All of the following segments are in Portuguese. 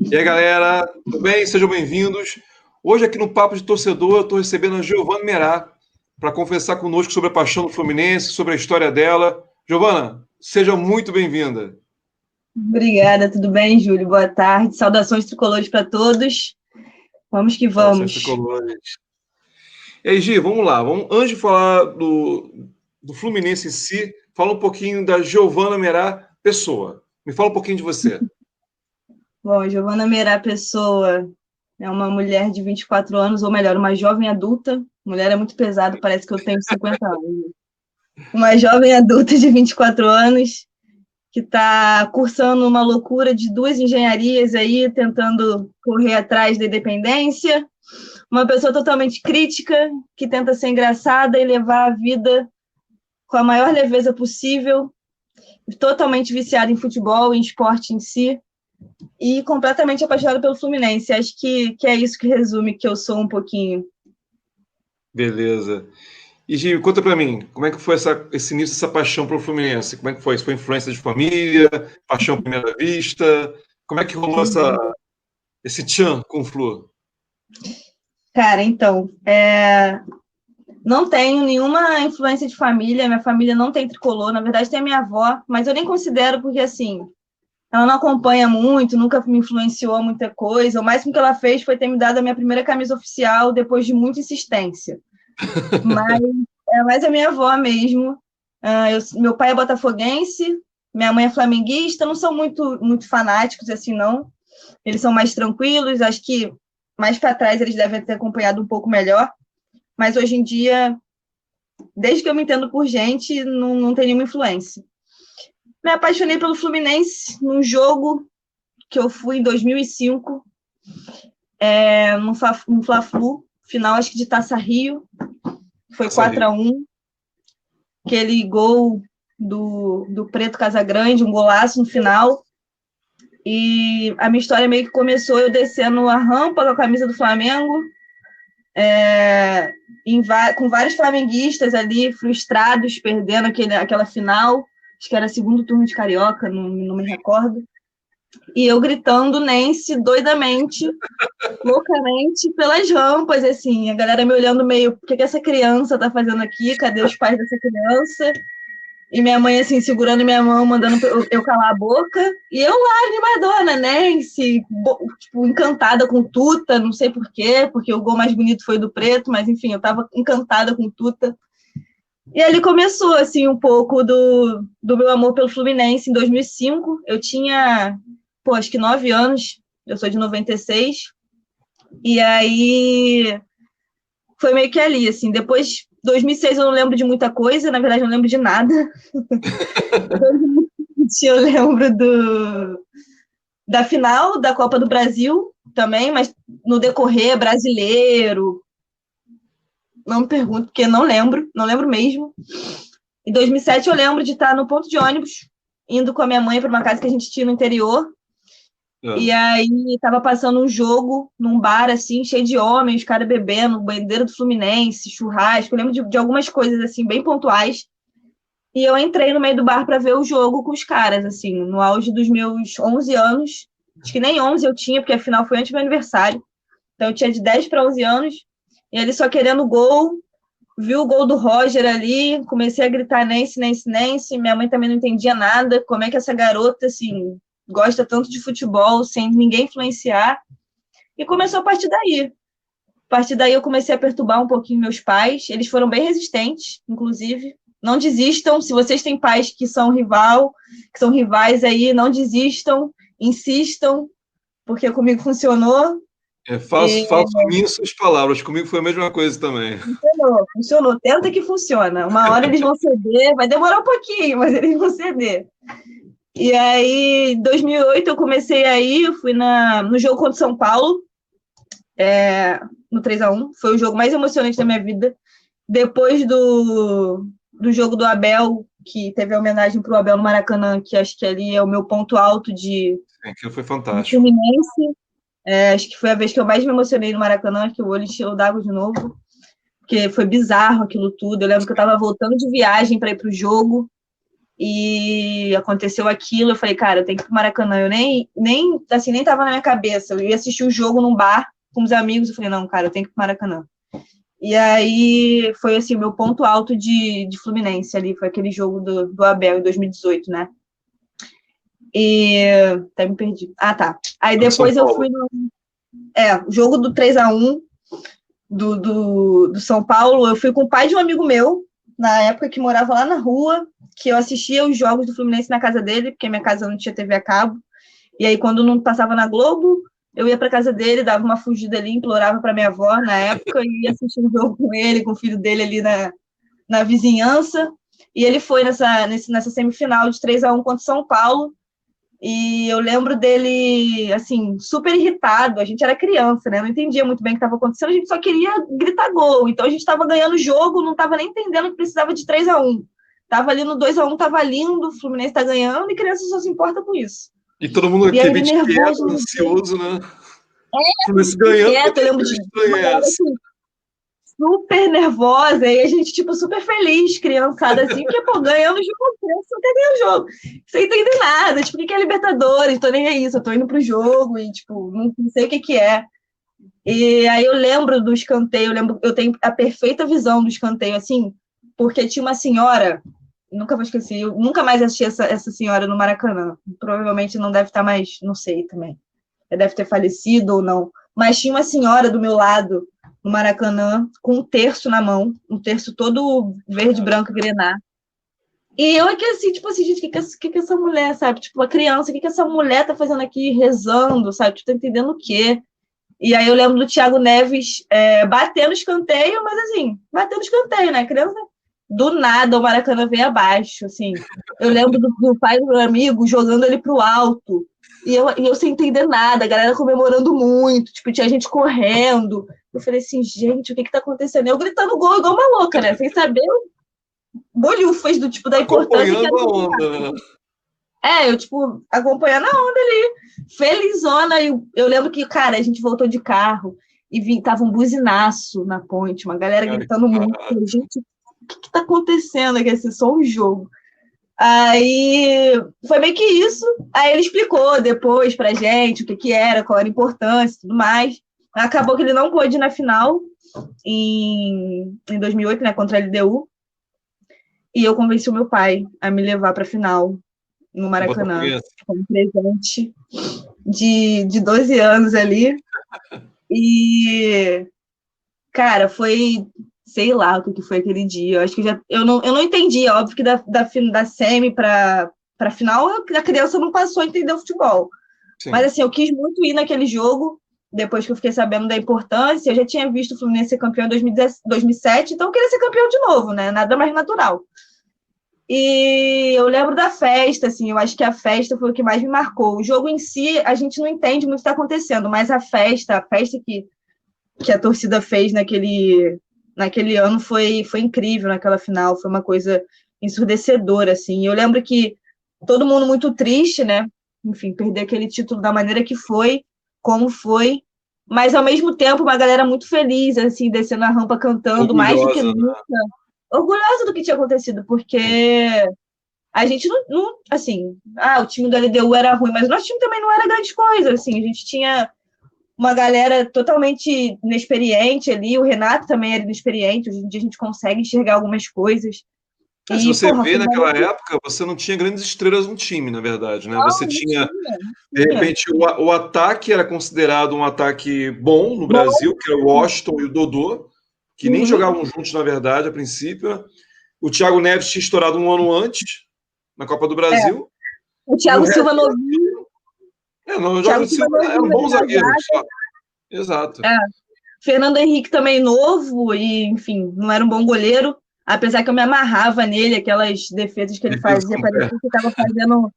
E aí, galera, tudo bem? Sejam bem-vindos. Hoje, aqui no Papo de Torcedor, eu estou recebendo a Giovana Merá para conversar conosco sobre a paixão do Fluminense, sobre a história dela. Giovana, seja muito bem-vinda. Obrigada, tudo bem, Júlio? Boa tarde. Saudações tricolores para todos. Vamos que Saudações vamos. tricolores. E aí, Gi, vamos lá. Antes de falar do Fluminense em si, fala um pouquinho da Giovana Merá, pessoa. Me fala um pouquinho de você. Bom, Giovana Meira Pessoa é uma mulher de 24 anos, ou melhor, uma jovem adulta. Mulher é muito pesado, parece que eu tenho 50 anos. Uma jovem adulta de 24 anos que está cursando uma loucura de duas engenharias aí, tentando correr atrás da independência. Uma pessoa totalmente crítica, que tenta ser engraçada e levar a vida com a maior leveza possível, totalmente viciada em futebol, em esporte em si, e completamente apaixonada pelo Fluminense. Acho que é isso que resume que eu sou um pouquinho. Beleza. E, Gi, conta pra mim, como é que foi esse início dessa paixão pelo Fluminense? Como é que foi? Isso foi influência de família? Paixão à primeira vista? Como é que rolou esse tchan com o Flu? Cara, então, não tenho nenhuma influência de família, minha família não tem tricolor, na verdade tem a minha avó, mas eu nem considero porque, assim, ela não acompanha muito, nunca me influenciou muita coisa, o máximo que ela fez foi ter me dado a minha primeira camisa oficial depois de muita insistência. Mas é mais a minha avó mesmo. Meu pai é botafoguense, minha mãe é flamenguista, não são muito fanáticos assim, não. Eles são mais tranquilos, acho que mais para trás eles devem ter acompanhado um pouco melhor. Mas hoje em dia, desde que eu me entendo por gente, não tem nenhuma influência. Me apaixonei pelo Fluminense num jogo que eu fui em 2005, no Fla-Flu, final acho que de Taça Rio, foi 4-1. Aquele gol do Preto Casagrande, um golaço no final. E a minha história meio que começou eu descendo a rampa com a camisa do Flamengo, com vários flamenguistas ali frustrados, perdendo aquela final. Acho que era segundo turno de Carioca, não me recordo. E eu gritando Nense doidamente, loucamente, pelas rampas, assim, a galera me olhando meio, o que essa criança tá fazendo aqui? Cadê os pais dessa criança? E minha mãe, assim, segurando minha mão, mandando eu calar a boca. E eu lá, animadona, Nancy, tipo, encantada com Tuta, não sei por quê, porque o gol mais bonito foi do Preto, mas enfim, eu tava encantada com Tuta. E ali começou, assim, um pouco do meu amor pelo Fluminense. Em 2005, eu tinha, acho que 9 anos, eu sou de 96. E aí foi meio que ali, assim, depois 2006 eu não lembro de muita coisa, na verdade eu não lembro de nada. 2020 eu lembro da final da Copa do Brasil também, mas no decorrer brasileiro, não me pergunto, porque não lembro mesmo. Em 2007 eu lembro de estar no ponto de ônibus, indo com a minha mãe para uma casa que a gente tinha no interior, e aí tava passando um jogo num bar, assim, cheio de homens, caras bebendo, bandeira do Fluminense, churrasco, eu lembro de algumas coisas, assim, bem pontuais. E eu entrei no meio do bar para ver o jogo com os caras, assim, no auge dos meus 11 anos. Acho que nem 11 eu tinha, porque a final foi antes do meu aniversário. Então eu tinha de 10 para 11 anos. E ele só querendo gol, viu o gol do Roger ali, comecei a gritar Nense, Nense, Nense. Minha mãe também não entendia nada. Como é que essa garota, assim, gosta tanto de futebol, sem ninguém influenciar? E começou a partir daí. A partir daí eu comecei a perturbar um pouquinho meus pais. Eles foram bem resistentes, inclusive. Não desistam. Se vocês têm pais que são rivais aí, não desistam, insistam, porque comigo funcionou. Faço por mim suas palavras, comigo foi a mesma coisa também. Funcionou. Tenta que funciona. Uma hora eles vão ceder, vai demorar um pouquinho, mas eles vão ceder. E aí, em 2008, eu comecei aí, eu fui no jogo contra o São Paulo, no 3-1. Foi o jogo mais emocionante da minha vida. Depois do jogo do Abel, que teve a homenagem para o Abel no Maracanã, que acho que ali é o meu ponto alto de Aquilo foi fantástico. Fluminense. Acho que foi a vez que eu mais me emocionei no Maracanã, que o olho encheu d'água de novo, porque foi bizarro aquilo tudo. Eu lembro que eu estava voltando de viagem para ir para o jogo, e aconteceu aquilo, eu falei, cara, eu tenho que ir pro Maracanã. Eu nem tava na minha cabeça. Eu ia assistir o jogo num bar com os amigos, eu falei, não, cara, eu tenho que ir pro Maracanã. E aí foi assim, meu ponto alto de Fluminense ali, foi aquele jogo do Abel em 2018, né? E até me perdi. Ah, tá. Aí depois eu fui no jogo do 3-1 do São Paulo. Eu fui com o pai de um amigo meu, na época que morava lá na rua, que eu assistia os jogos do Fluminense na casa dele, porque minha casa não tinha TV a cabo. E aí, quando não passava na Globo, eu ia para casa dele, dava uma fugida ali, implorava para minha avó na época, e ia assistir um jogo com ele, com o filho dele ali na vizinhança. E ele foi nessa semifinal de 3-1 contra o São Paulo. E eu lembro dele, assim, super irritado. A gente era criança, né? Não entendia muito bem o que estava acontecendo, a gente só queria gritar gol. Então a gente estava ganhando o jogo, não estava nem entendendo que precisava de 3-1. Tava ali no 2-1, tava lindo, o Fluminense tá ganhando e criança só se importa com isso. E todo mundo aqui bem quieto, ansioso, né? Fluminense ganhando, quieto, eu lembro de super nervosa, e a gente, tipo, super feliz, criançada, assim, porque, pô, ganhando o jogo, criança não quer ganhar o jogo, sem entender nada, tipo, o que é Libertadores, tô nem aí, eu tô indo pro jogo, e, tipo, não sei o que é. E aí eu lembro do escanteio, eu tenho a perfeita visão do escanteio, assim, porque tinha uma senhora, nunca vou esquecer, eu nunca mais assisti essa senhora no Maracanã, provavelmente não deve estar mais, não sei também, deve ter falecido ou não, mas tinha uma senhora do meu lado, no Maracanã, com um terço na mão, um terço todo verde, branco, grená. E eu aqui assim, tipo assim, gente, o que essa mulher, sabe? Tipo, uma criança, o que essa mulher tá fazendo aqui, rezando, sabe? Tu tá entendendo o quê? E aí eu lembro do Thiago Neves batendo escanteio, mas assim, batendo escanteio, né? Criança, do nada o Maracanã veio abaixo, assim. Eu lembro do pai do meu amigo jogando ele pro alto. E eu sem entender nada, a galera comemorando muito, tipo, tinha gente correndo. Eu falei assim, gente, o que tá acontecendo? Eu gritando gol igual uma louca, né? Sem saber bolhufas do tipo da importância que era. Acompanhando a onda, né? Eu, tipo, acompanhando a onda ali, felizona. Eu lembro que, cara, a gente voltou de carro e tava um buzinaço na ponte, uma galera gritando muito. Gente, o que tá acontecendo aqui? Esse só um jogo. Aí foi meio que isso. Aí ele explicou depois pra gente o que era, qual era a importância e tudo mais. Acabou que ele não pôde ir na final em 2008, né, contra a LDU. E eu convenci o meu pai a me levar pra final no Maracanã, como presente de 12 anos ali. E, cara, foi, sei lá o que foi aquele dia. Eu acho que eu não entendi, óbvio que da semi para final, a criança não passou a entender o futebol. Sim. Mas assim, eu quis muito ir naquele jogo, depois que eu fiquei sabendo da importância. Eu já tinha visto o Fluminense ser campeão em 2007, então eu queria ser campeão de novo, né? Nada mais natural. E eu lembro da festa, assim, eu acho que a festa foi o que mais me marcou. O jogo em si, a gente não entende muito o que está acontecendo, mas a festa que a torcida fez naquele ano foi incrível naquela final, foi uma coisa ensurdecedora, assim. Eu lembro que todo mundo muito triste, né? Enfim, perder aquele título da maneira que foi, como foi, mas ao mesmo tempo uma galera muito feliz, assim, descendo a rampa cantando, orgulhosa, mais do que nunca. Né? Orgulhosa do que tinha acontecido, porque a gente não assim, o time do LDU era ruim, mas o nosso time também não era grande coisa, assim, a gente tinha uma galera totalmente inexperiente ali, o Renato também era inexperiente, hoje em dia a gente consegue enxergar algumas coisas. Se você vê naquela época, você não tinha grandes estrelas no time, na verdade, né? Você tinha, de repente, o ataque era considerado um ataque bom no Brasil, que era o Washington e o Dodô, que nem jogavam juntos, na verdade, a princípio. O Thiago Neves tinha estourado um ano antes, na Copa do Brasil. O Thiago Silva novinho. O Thiago Silva era um bom zagueiro. Exato. Fernando Henrique também novo e, enfim, não era um bom goleiro, apesar que eu me amarrava nele, aquelas defesas que ele fazia, parecia que estava fazendo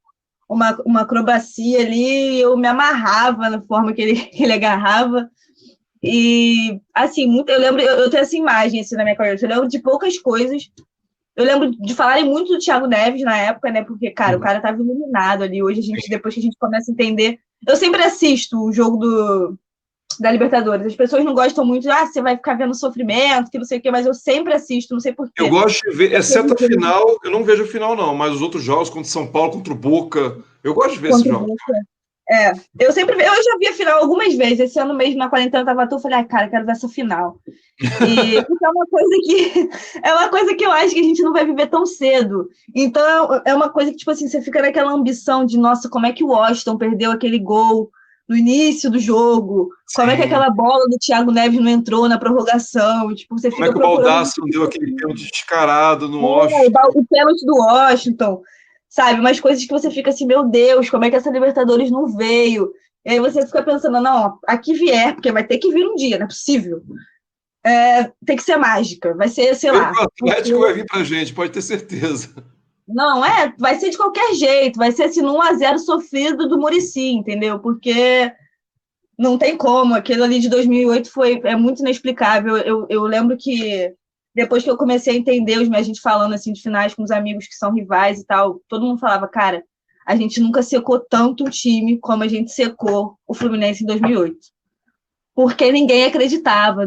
uma acrobacia ali, eu me amarrava na forma que ele agarrava. E, assim, eu lembro, eu tenho essa imagem assim, na minha cabeça, eu lembro de poucas coisas. Eu lembro de falarem muito do Thiago Neves na época, né? Porque, cara, o cara estava iluminado ali. Hoje, depois que a gente começa a entender. Eu sempre assisto o jogo da Libertadores. As pessoas não gostam muito, você vai ficar vendo sofrimento, que não sei o quê, mas eu sempre assisto, não sei por Eu quê. gosto de ver, exceto a final, eu não vejo a final, não, mas os outros jogos, contra São Paulo, contra o Boca, eu gosto de ver esses Contra o jogos. Boca. Eu já vi a final algumas vezes. Esse ano mesmo, na quarentena, eu tava eu falei, cara, quero ver essa final. E isso é uma coisa que é uma coisa que eu acho que a gente não vai viver tão cedo. Então, é uma coisa que, tipo assim, você fica naquela ambição de, nossa, como é que o Washington perdeu aquele gol no início do jogo? Como é que Sim. aquela bola do Thiago Neves não entrou na prorrogação? Tipo, você Como é fica que o procurando Baldasso não deu aquele pênalti descarado no Washington? o pênalti do Washington, sabe? Umas coisas que você fica assim, meu Deus, como é que essa Libertadores não veio? E aí você fica pensando, não, aqui vier, porque vai ter que vir um dia, não é possível. Tem que ser mágica, vai ser, sei Pelo lá. Atlético vai vir pra gente, pode ter certeza. Não, vai ser de qualquer jeito, vai ser assim, 1-0 sofrido do Muricy, entendeu? Porque não tem como, aquele ali de 2008 é muito inexplicável. Eu lembro que depois que eu comecei a entender a gente falando assim de finais com os amigos que são rivais e tal, todo mundo falava, cara, a gente nunca secou tanto um time como a gente secou o Fluminense em 2008. Porque ninguém acreditava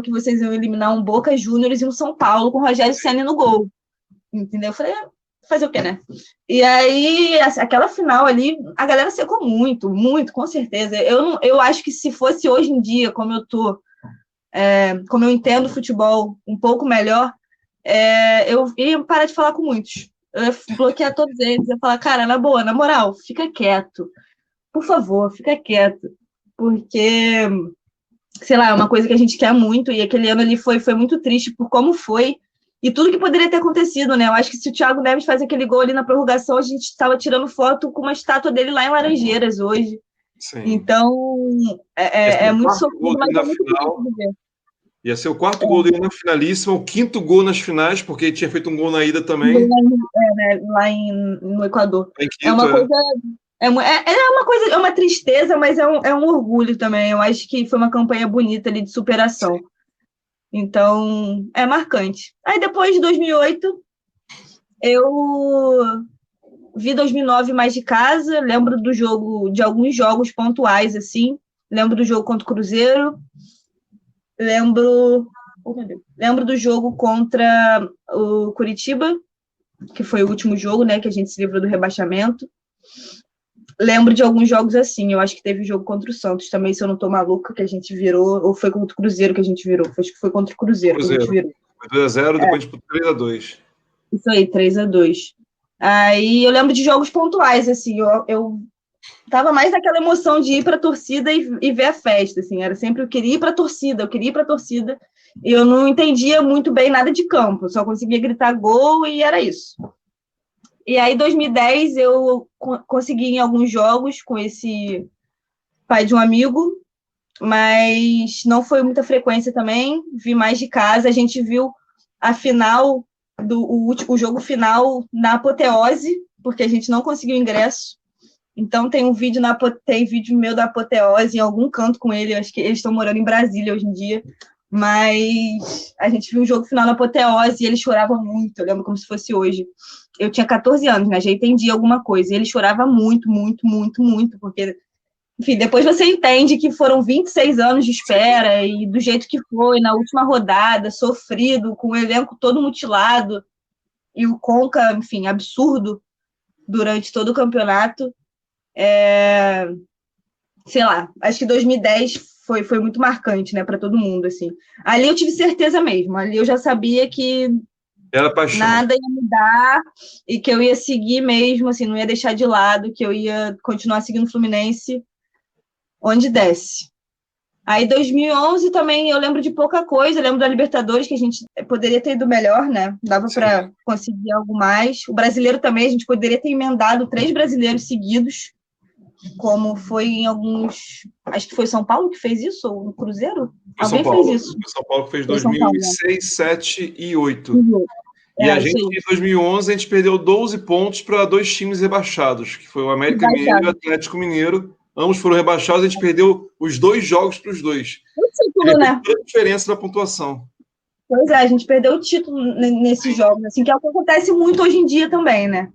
que vocês iam eliminar um Boca Juniors e um São Paulo com o Rogério Ceni no gol. Entendeu? Eu falei, fazer o quê, né? E aí, aquela final ali, a galera secou muito, muito, com certeza. Eu acho que se fosse hoje em dia, como eu entendo o futebol um pouco melhor, eu ia parar de falar com muitos. Eu ia bloquear todos eles, ia falar, cara, na boa, na moral, fica quieto. Por favor, fica quieto. Porque, sei lá, é uma coisa que a gente quer muito, e aquele ano ali foi muito triste por como foi e tudo que poderia ter acontecido, né? Eu acho que se o Thiago Neves faz aquele gol ali na prorrogação, a gente estava tirando foto com uma estátua dele lá em Laranjeiras hoje. Sim. Então, Esse é é o muito quarto gol sofrido, dele mas é na muito bonito final. de ver. Ia ser o quarto gol dele na finalíssima, o quinto gol nas finais, porque ele tinha feito um gol na ida também. No Equador. Em É Quito, uma coisa. Uma coisa, é uma tristeza, mas é um orgulho também. Eu acho que foi uma campanha bonita ali de superação. Então, é marcante. Aí depois de 2008, eu vi 2009 mais de casa, lembro do jogo, de alguns jogos pontuais, assim. Lembro do jogo contra o Cruzeiro, lembro, lembro do jogo contra o Curitiba, que foi o último jogo, né, que a gente se livrou do rebaixamento. Lembro de alguns jogos assim, eu acho que teve jogo contra o Santos também, se eu não tô maluca, que a gente virou, ou foi contra o Cruzeiro que a gente virou, acho que foi contra o Cruzeiro que a gente virou. Foi 2-0, depois a gente 3-2. Isso aí, 3-2. Aí eu lembro de jogos pontuais, assim, eu tava mais naquela emoção de ir para a torcida e ver a festa, assim, era sempre eu queria ir para a torcida, e eu não entendia muito bem nada de campo, só conseguia gritar gol e era isso. E aí, em 2010, eu consegui em alguns jogos com esse pai de um amigo, mas não foi muita frequência também, vi mais de casa, a gente viu a final, o jogo final na apoteose, porque a gente não conseguiu ingresso. Então tem vídeo meu da apoteose em algum canto com ele, acho que eles estão morando em Brasília hoje em dia, mas a gente viu o jogo final na apoteose e ele chorava muito, eu lembro como se fosse hoje. Eu tinha 14 anos, né, já entendi alguma coisa, e ele chorava muito, muito, muito, muito, porque, enfim, depois você entende que foram 26 anos de espera e do jeito que foi, na última rodada, sofrido, com o elenco todo mutilado, e o Conca, enfim, absurdo durante todo o campeonato. Sei lá, acho que 2010 foi muito marcante, né, para todo mundo, assim. Ali eu tive certeza mesmo, ali eu já sabia que Era paixão. nada ia mudar e que eu ia seguir mesmo, assim, não ia deixar de lado, que eu ia continuar seguindo o Fluminense onde desce. Aí 2011 também eu lembro de pouca coisa, eu lembro da Libertadores que a gente poderia ter ido melhor, né? Dava para conseguir algo mais. O brasileiro também, a gente poderia ter emendado 3 brasileiros seguidos, como foi em alguns. Acho que foi São Paulo que fez isso, ou no Cruzeiro? Foi São Alguém Paulo. fez isso. Foi São Paulo que fez Foi São Paulo, né? 2006, 2007 e 2008. E a Isso gente, aí. em 2011, a gente perdeu 12 pontos para 2 times rebaixados, que foi o América Mineiro e o Baixado. Atlético Mineiro. Ambos foram rebaixados, a gente perdeu os 2 jogos para os dois. O E título, aí fez né? toda a diferença na pontuação. Pois é, a gente perdeu o título nesses jogos, assim, que é o que acontece muito hoje em dia também, né?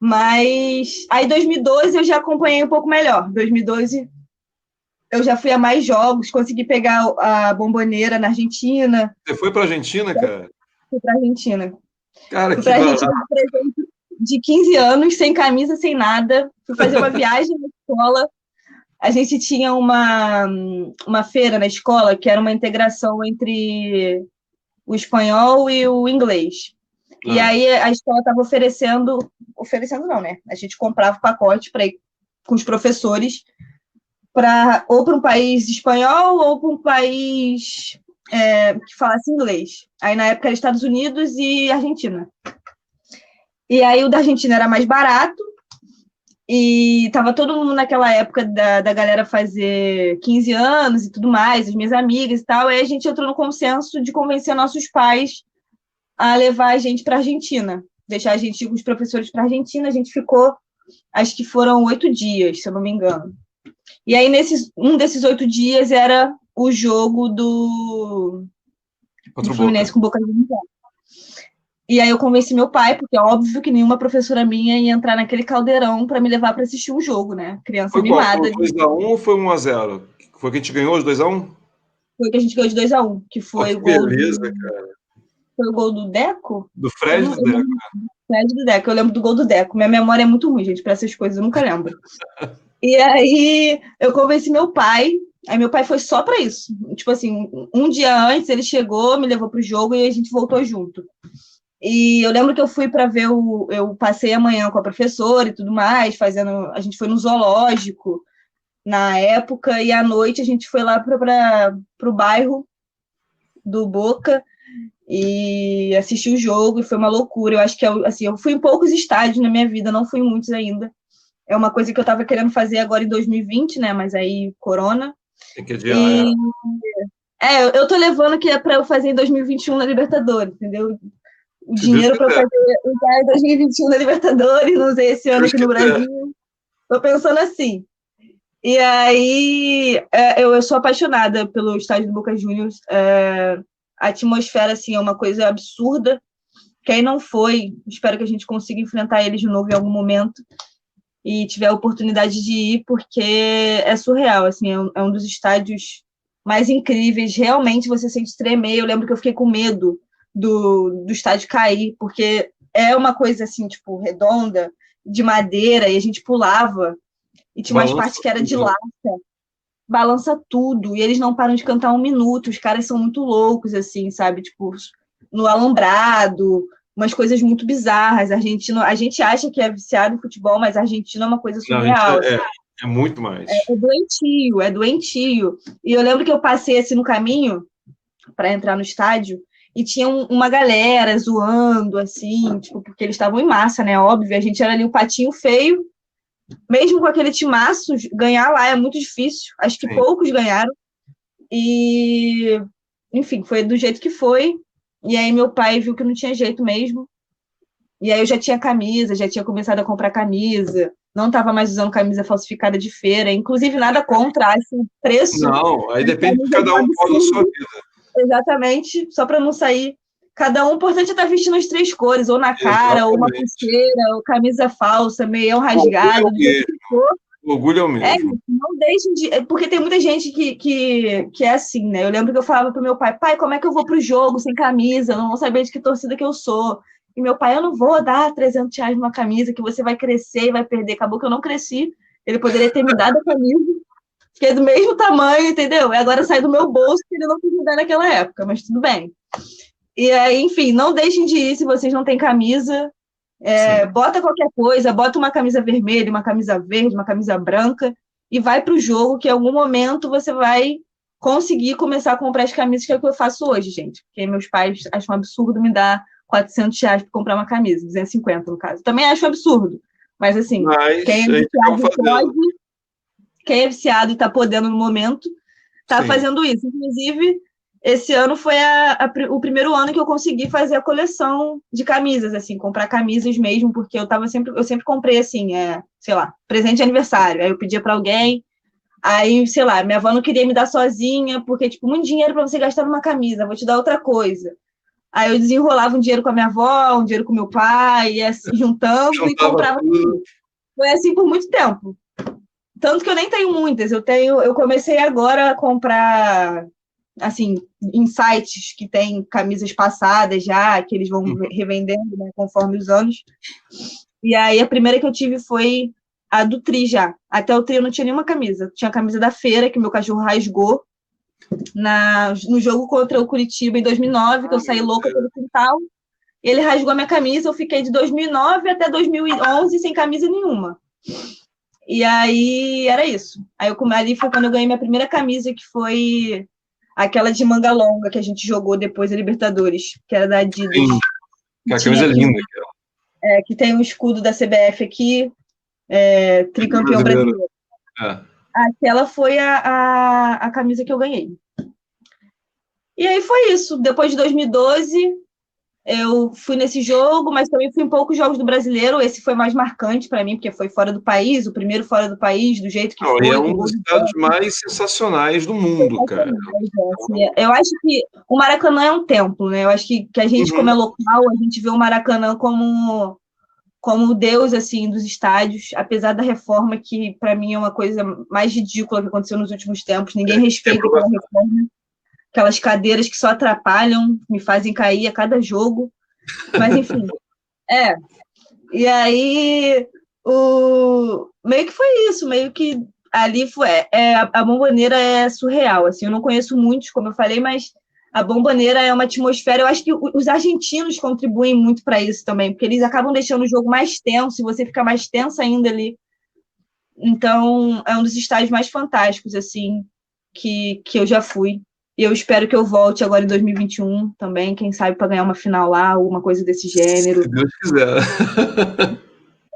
Mas aí 2012 eu já acompanhei um pouco melhor. 2012 Eu já fui a mais jogos, consegui pegar a Bombonera na Argentina. Você foi para a Argentina, cara? Fui para a Argentina. Cara, Fui que para a barato. Argentina de presente de 15 anos, sem camisa, sem nada. Fui fazer uma viagem na escola. A gente tinha uma feira na escola que era uma integração entre o espanhol e o inglês. E aí a escola estava oferecendo não, né? A gente comprava o pacote para ir com os professores ou para um país espanhol ou para um país que falasse inglês. Aí na época era Estados Unidos e Argentina. E aí o da Argentina era mais barato, e tava todo mundo naquela época da galera fazer 15 anos e tudo mais, as minhas amigas e tal, aí a gente entrou no consenso de convencer nossos pais a levar a gente para a Argentina, deixar a gente ir com os professores para a Argentina. A gente ficou, acho que foram 8 dias, se eu não me engano. E aí, um desses 8 dias era o jogo do Fluminense com o Boca Juniors. E aí eu convenci meu pai, porque é óbvio que nenhuma professora minha ia entrar naquele caldeirão para me levar para assistir um jogo, né? Criança Foi mimada. Foi 2x1 ou foi 1x0? Foi que a gente ganhou os 2x1? Foi que a gente ganhou de 2x1, que foi que o gol beleza, cara. Foi o gol do Deco? Do Fred e do Deco. Fred do Deco, eu lembro do gol do Deco. Minha memória é muito ruim, gente, para essas coisas, eu nunca lembro. E aí eu convenci meu pai, aí meu pai foi só para isso. Tipo assim, um dia antes ele chegou, me levou pro jogo e a gente voltou junto. E eu lembro que eu fui para ver eu passei a manhã com a professora e tudo mais, a gente foi no zoológico na época, e à noite a gente foi lá para o bairro do Boca e assisti o jogo, e foi uma loucura. Eu acho que assim, eu fui em poucos estádios na minha vida, não fui em muitos ainda. É uma coisa que eu estava querendo fazer agora em 2020, né? Mas aí, corona. Tem que adiar, eu tô levando que é para eu fazer em 2021 na Libertadores, entendeu? O Se Deus dinheiro para eu quiser. usar em 2021 na Libertadores, não sei, esse ano aqui no Brasil. Tô pensando assim. E aí, eu sou apaixonada pelo estádio do Boca Juniors. A atmosfera, assim, é uma coisa absurda. Quem não foi, espero que a gente consiga enfrentar ele de novo em algum momento e tiver a oportunidade de ir, porque é surreal, assim, é um dos estádios mais incríveis. Realmente você sente tremer. Eu lembro que eu fiquei com medo do estádio cair, porque é uma coisa, assim, tipo, redonda, de madeira, e a gente pulava, e tinha umas partes que era de lata, balança tudo, e eles não param de cantar 1 minuto. Os caras são muito loucos, assim, sabe? Tipo, no alambrado, umas coisas muito bizarras. Argentino, a gente acha que é viciado em futebol, mas argentino é uma coisa surreal. Não, é muito mais. É doentio, é doentio. E eu lembro que eu passei assim no caminho para entrar no estádio e tinha uma galera zoando, assim, tipo, porque eles estavam em massa, né? Óbvio, a gente era ali o patinho feio. Mesmo com aquele timaço, ganhar lá é muito difícil. Acho que poucos ganharam. E, enfim, foi do jeito que foi. E aí meu pai viu que não tinha jeito mesmo. E aí eu já tinha camisa, já tinha começado a comprar camisa. Não estava mais usando camisa falsificada de feira. Inclusive, nada contra, acho o preço. Não, aí depende de cada um da sua vida. Exatamente, só para não sair. Cada um, o importante é estar vestindo as 3 cores, ou na cara, ou uma pulseira, ou camisa falsa, meião rasgado. O orgulho é o mesmo. Não deixem de. Porque tem muita gente que é assim, né? Eu lembro que eu falava pro meu pai, como é que eu vou pro jogo sem camisa? Eu não vou saber de que torcida que eu sou. E meu pai, eu não vou dar R$300 numa camisa que você vai crescer e vai perder. Acabou que eu não cresci. Ele poderia ter me dado a camisa, que é do mesmo tamanho, entendeu? E agora sai do meu bolso, que ele não quis me dar naquela época, mas tudo bem. E aí, enfim, não deixem de ir se vocês não têm camisa. Bota qualquer coisa, bota uma camisa vermelha, uma camisa verde, uma camisa branca e vai para o jogo, que em algum momento você vai conseguir começar a comprar as camisas, que é o que eu faço hoje, gente. Porque meus pais acham um absurdo me dar R$400 para comprar uma camisa, 250 no caso. Também acho absurdo, mas assim, quem é viciado e está podendo no momento, está fazendo isso. Inclusive, esse ano foi o primeiro ano que eu consegui fazer a coleção de camisas, assim, comprar camisas mesmo, porque eu sempre comprei, assim, sei lá, presente de aniversário. Aí eu pedia para alguém, aí, sei lá, minha avó não queria me dar sozinha, porque, tipo, muito dinheiro para você gastar numa camisa, vou te dar outra coisa. Aí eu desenrolava um dinheiro com a minha avó, um dinheiro com meu pai, e assim, juntando e comprava tudo. Foi assim por muito tempo. Tanto que eu nem tenho muitas. Eu comecei agora a comprar, assim, em sites que tem camisas passadas já, que eles vão revendendo, né, conforme os anos. E aí a primeira que eu tive foi a do Tri já. Até o Tri eu não tinha nenhuma camisa. Tinha a camisa da feira, que meu cachorro rasgou no jogo contra o Curitiba em 2009, que eu saí louca pelo quintal. Ele rasgou a minha camisa, eu fiquei de 2009 até 2011 sem camisa nenhuma. E aí era isso. Aí ali foi quando eu ganhei minha primeira camisa, que foi aquela de manga longa que a gente jogou depois da Libertadores, que era da Adidas. Sim, que a camisa é linda. Que tem um escudo da CBF aqui, tricampeão brasileiro. Aquela foi a camisa que eu ganhei. E aí foi isso. Depois de 2012, eu fui nesse jogo, mas também fui em poucos jogos do Brasileiro. Esse foi mais marcante para mim, porque foi fora do país, o primeiro fora do país, do jeito que foi. É um dos estados mais sensacionais do mundo, cara. Eu acho que o Maracanã é um templo, né? Eu acho que a gente, como é local, a gente vê o Maracanã como o deus, assim, dos estádios, apesar da reforma, que para mim é uma coisa mais ridícula que aconteceu nos últimos tempos. Ninguém respeita aquela reforma. Aquelas cadeiras que só atrapalham, me fazem cair a cada jogo. Mas, enfim, E aí, meio que foi isso, meio que ali foi. A Bombonera é surreal, assim, eu não conheço muitos, como eu falei, mas a Bombonera é uma atmosfera. Eu acho que os argentinos contribuem muito para isso também, porque eles acabam deixando o jogo mais tenso, e você fica mais tenso ainda ali. Então, é um dos estádios mais fantásticos, assim, que eu já fui. E eu espero que eu volte agora em 2021 também, quem sabe para ganhar uma final lá, alguma coisa desse gênero. Se Deus quiser.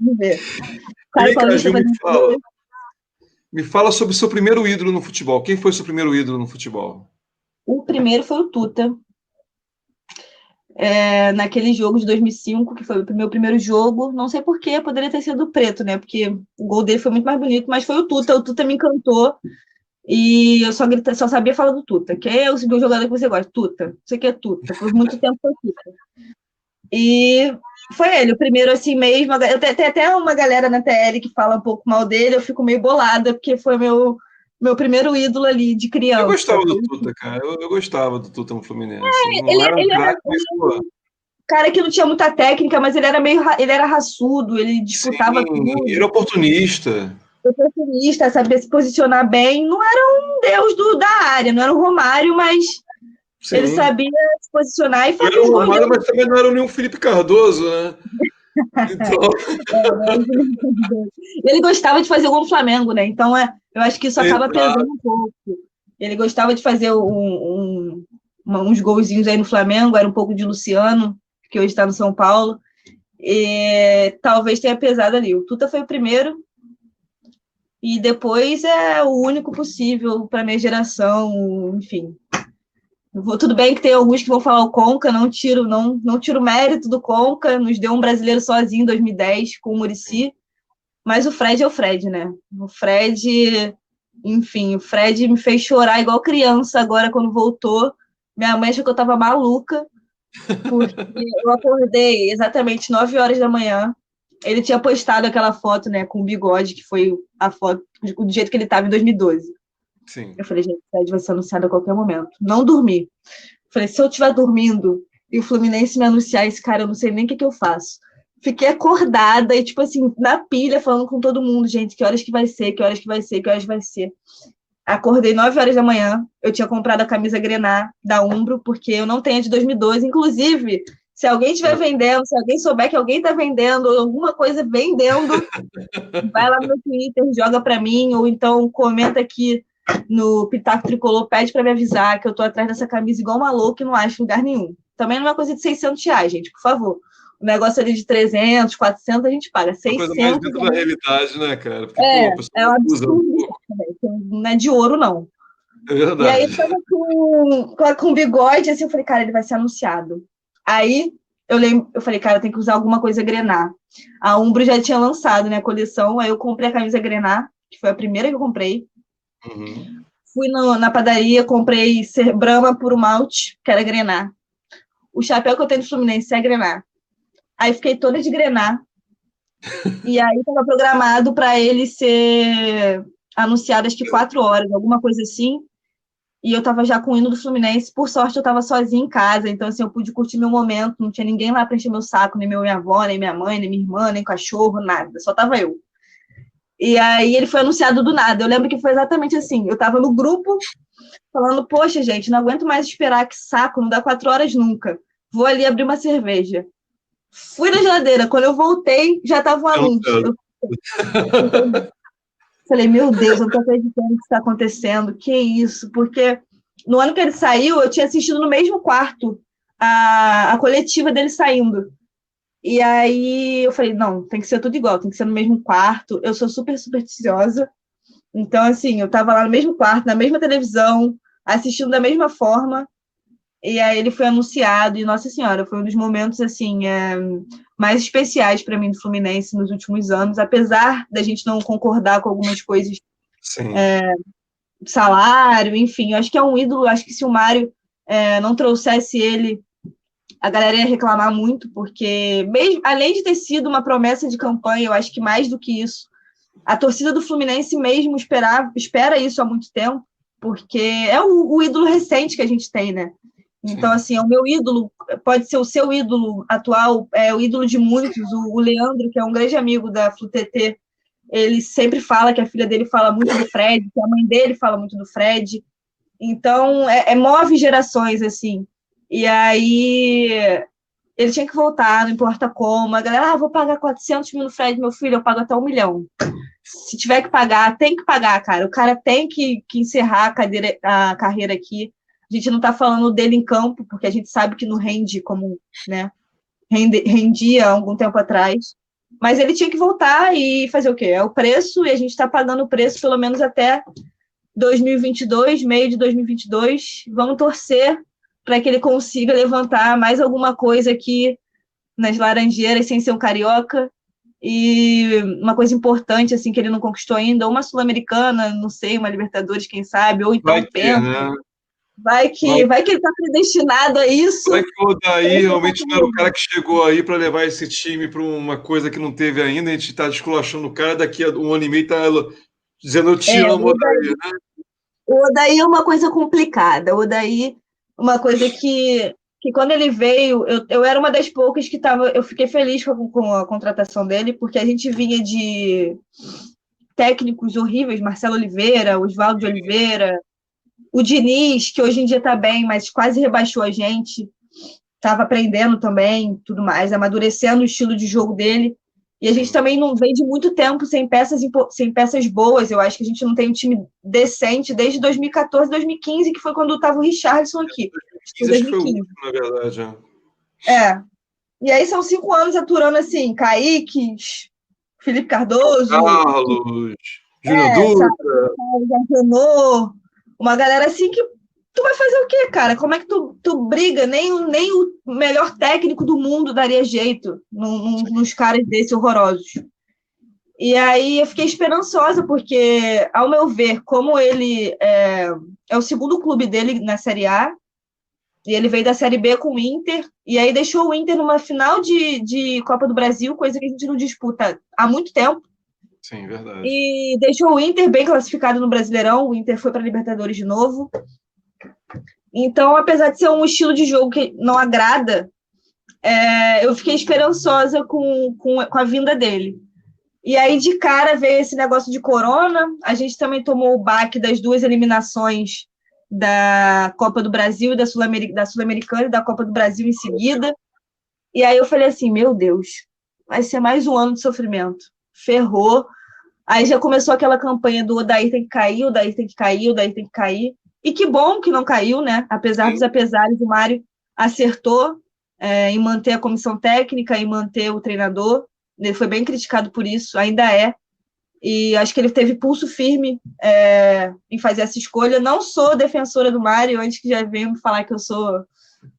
Vamos ver. Me fala sobre o seu primeiro ídolo no futebol. Quem foi o seu primeiro ídolo no futebol? O primeiro foi o Tuta. Naquele jogo de 2005, que foi o meu primeiro jogo. Não sei porquê, poderia ter sido o Preto, né? Porque o gol dele foi muito mais bonito, mas foi o Tuta. O Tuta me encantou. E eu só sabia falar do Tuta. Quem é o jogador que você gosta? Tuta. Você quer Tuta. Por muito tempo foi Tuta. E foi ele, o primeiro assim mesmo. Tem até uma galera na TL que fala um pouco mal dele, eu fico meio bolada, porque foi meu primeiro ídolo ali de criança. Eu gostava do Tuta, cara. Eu gostava do Tuta no Fluminense. Ele era um cara que não tinha muita técnica, mas ele era raçudo, ele disputava tudo. Ele era oportunista. Sabia se posicionar bem. Não era um deus da área, não era o Romário, mas sim, ele sabia se posicionar e fazer os gols. Romário, mas também não era nenhum Felipe Cardoso, né? Então... Ele gostava de fazer gol no Flamengo, né? Então, eu acho que isso acaba pesando um pouco. Ele gostava de fazer uns golzinhos aí no Flamengo, era um pouco de Luciano, que hoje está no São Paulo. E talvez tenha pesado ali. O Tuta foi o primeiro, e depois é o único possível para minha geração, enfim. Tudo bem que tem alguns que vão falar o Conca, não tiro o mérito do Conca, nos deu um brasileiro sozinho em 2010 com o Muricy, mas o Fred é o Fred, né? O Fred me fez chorar igual criança agora quando voltou. Minha mãe achou que eu estava maluca, porque eu acordei exatamente 9 horas da manhã. Ele tinha postado aquela foto, né, com o bigode, que foi a foto do jeito que ele estava em 2012. Sim. Eu falei, gente, o Fred vai ser anunciado a qualquer momento. Não dormi. Falei, se eu estiver dormindo e o Fluminense me anunciar esse cara, eu não sei nem o que eu faço. Fiquei acordada e, tipo assim, na pilha, falando com todo mundo, gente, que horas que vai ser, que horas que vai ser, que horas vai ser. Acordei 9 horas da manhã, eu tinha comprado a camisa Grená da Umbro, porque eu não tenho a de 2012. Inclusive, se alguém estiver vendendo, se alguém souber que alguém está vendendo, ou alguma coisa vendendo, vai lá no meu Twitter, joga para mim, ou então comenta aqui no Pitaco Tricolor, pede para me avisar que eu tô atrás dessa camisa igual uma louca e não acho em lugar nenhum. Também não é uma coisa de R$600, gente, por favor. O negócio ali de 300, 400, a gente paga. 600. Uma coisa mais dentro da realidade, né, cara? Porque, é um absurdo. Não é de ouro, não. É verdade. E aí, eu tava com bigode, assim, eu falei, cara, ele vai ser anunciado. Aí, eu falei, cara, tem que usar alguma coisa Grená. A Umbro já tinha lançado, né, a coleção, aí eu comprei a camisa Grená, que foi a primeira que eu comprei. Uhum. Fui na padaria, comprei Brahma Puro Malte, que era Grená. O chapéu que eu tenho do Fluminense é Grená. Aí fiquei toda de Grená. E aí estava programado para ele ser anunciado acho que 4 horas, alguma coisa assim, e eu estava já com o hino do Fluminense. Por sorte, eu estava sozinha em casa, então, assim, eu pude curtir meu momento, não tinha ninguém lá para encher meu saco, nem minha avó, nem minha mãe, nem minha irmã, nem cachorro, nada, só tava eu. E aí ele foi anunciado do nada. Eu lembro que foi exatamente assim, eu estava no grupo, falando, poxa, gente, não aguento mais esperar, que saco, não dá 4 horas nunca. Vou ali abrir uma cerveja. Fui na geladeira, quando eu voltei, já estava um anúncio. Eu falei, meu Deus, eu não tô acreditando que isso está acontecendo, que isso? Porque no ano que ele saiu, eu tinha assistido no mesmo quarto a coletiva dele saindo. E aí eu falei, não, tem que ser tudo igual, tem que ser no mesmo quarto. Eu sou super supersticiosa, então, assim, eu estava lá no mesmo quarto, na mesma televisão, assistindo da mesma forma, e aí ele foi anunciado, e, nossa senhora, foi um dos momentos, assim, mais especiais para mim do Fluminense nos últimos anos, apesar da gente não concordar com algumas coisas, Sim. salário, enfim, eu acho que é um ídolo, acho que se o Mário não trouxesse ele, a galera ia reclamar muito, porque, mesmo, além de ter sido uma promessa de campanha, eu acho que mais do que isso, a torcida do Fluminense mesmo espera isso há muito tempo, porque é o ídolo recente que a gente tem, né? Então, Sim. assim, é o meu ídolo, pode ser o seu ídolo atual, é o ídolo de muitos. O Leandro, que é um grande amigo da FluTT, ele sempre fala que a filha dele fala muito do Fred, que a mãe dele fala muito do Fred. Então, move gerações, assim. E aí, ele tinha que voltar, não importa como. A galera, vou pagar 400 mil no Fred, meu filho, eu pago até 1 milhão. Se tiver que pagar, tem que pagar, cara. O cara tem que encerrar a carreira aqui. A gente não está falando dele em campo, porque a gente sabe que não rende como, né, rendia há algum tempo atrás. Mas ele tinha que voltar e fazer o quê? É o preço, e a gente está pagando o preço pelo menos até 2022, meio de 2022. Vamos torcer para que ele consiga levantar mais alguma coisa aqui nas Laranjeiras, sem ser um carioca. E uma coisa importante, assim, que ele não conquistou ainda, uma Sul-Americana, não sei, uma Libertadores, quem sabe, ou então Vai um ter, Penta. né? Vai Vai, que, vai que ele está predestinado a isso. vai que o Odaí realmente não era o cara que chegou aí para levar esse time para uma coisa que não teve ainda. A gente está desculachando o cara, daqui a 1 ano e meio está dizendo eu te amo, Odaí, né? O Odaí é uma coisa complicada. O Odaí, uma coisa que quando ele veio, eu era uma das poucas que estava. Eu fiquei feliz com a contratação dele, porque a gente vinha de técnicos horríveis, Marcelo Oliveira, Oswaldo de Oliveira, o Diniz, que hoje em dia está bem, mas quase rebaixou a gente, estava aprendendo também, tudo mais, amadurecendo o estilo de jogo dele. E a gente Sim. também não vem de muito tempo sem peças boas. Eu acho que a gente não tem um time decente desde 2014, 2015, que foi quando estava o Richarlison aqui. Acho que foi 2015 acho que foi o 2015. último, na verdade. É. E aí são 5 anos aturando assim, Kaique, Felipe Cardoso, Carlos, Júnior sabe, Dutra. Renault, uma galera assim que tu vai fazer o quê, cara? Como é que tu briga? Nem o melhor técnico do mundo daria jeito nos caras desse horrorosos. E aí eu fiquei esperançosa, porque, ao meu ver, como ele é o segundo clube dele na Série A, e ele veio da Série B com o Inter, e aí deixou o Inter numa final de Copa do Brasil, coisa que a gente não disputa há muito tempo, Sim, verdade. e deixou o Inter bem classificado no Brasileirão. O Inter foi para a Libertadores de novo. Então, apesar de ser um estilo de jogo que não agrada, eu fiquei esperançosa com a vinda dele. E aí, de cara, veio esse negócio de corona. A gente também tomou o baque das 2 eliminações da Copa do Brasil, da Sul-Americana e da Copa do Brasil em seguida. E aí eu falei assim, meu Deus, vai ser mais um ano de sofrimento. Ferrou. Aí já começou aquela campanha do Odair tem que cair, Odair tem que cair, Odair tem que cair. E que bom que não caiu, né? Apesar Sim. dos apesares, o Mário acertou em manter a comissão técnica e manter o treinador. Ele foi bem criticado por isso, ainda é. E acho que ele teve pulso firme em fazer essa escolha. Não sou defensora do Mário, antes que já venham me falar que eu sou.